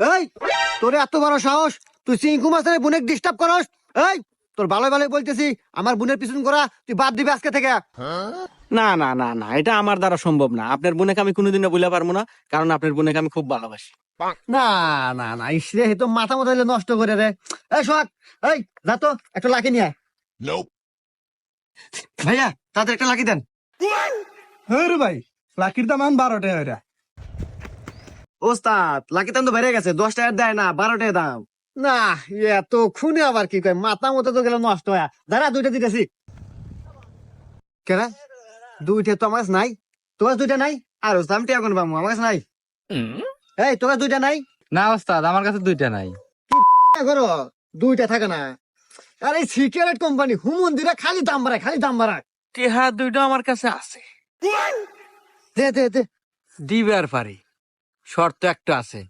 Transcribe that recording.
এই তোর এত বড় সাহস, তুই চিঙ্কু মাস্টারের বোনের ডিস্টার্ব করস? এই তোর ভালো ভালো বলতেছি, আমার বোনের পিছন করা তুই বাদ দিবি আজকে থেকে। না না না না, এটা আমার দ্বারা সম্ভব না। আপনার বোনেকে আমি কোনোদিনও বলে পারবো না, কারণ আপনার বোনেকে আমি খুব ভালোবাসি। না না না, ইসরে তো মাথা মতো নষ্ট করে রে। এই সোহাগ, এই যা তো একটা লাকি নিয়ে আয়। ভাইয়া তাদের একটা লাকি দেন। হ্যাঁ রে ভাই, লাকির দাম এখন 12 টাকা ওইটা। ওস্তাদ লাকি দাম তো বেড়ে গেছে, 10 টাকার দেয় না, 12 টাকা দাম। না এত খুনে আবার কি কয়, মাথা মতো তো গেল নষ্ট হয়ে। দাঁড়া দুইটা দিতেছি। কেন দুইটা তো আমার কাছে নাই? তোমার দুইটা নাই? আর ওস্তাদ আমি টিয়া কোন পাবো, আমার কাছে নাই। এই তোমার দুইটা নাই? না ওস্তাদ, আমার কাছে 2টা নাই। করো দুইটা থাকে না? আরে সিগারেট কোম্পানি হুমন দিরা খালি দাম বাড়ায়, খালি দাম বাড়ায়। টেহা দুইটা আমার কাছে আছে, দে দে দে। দিবে আর পারি। শর্ত একটা আছে,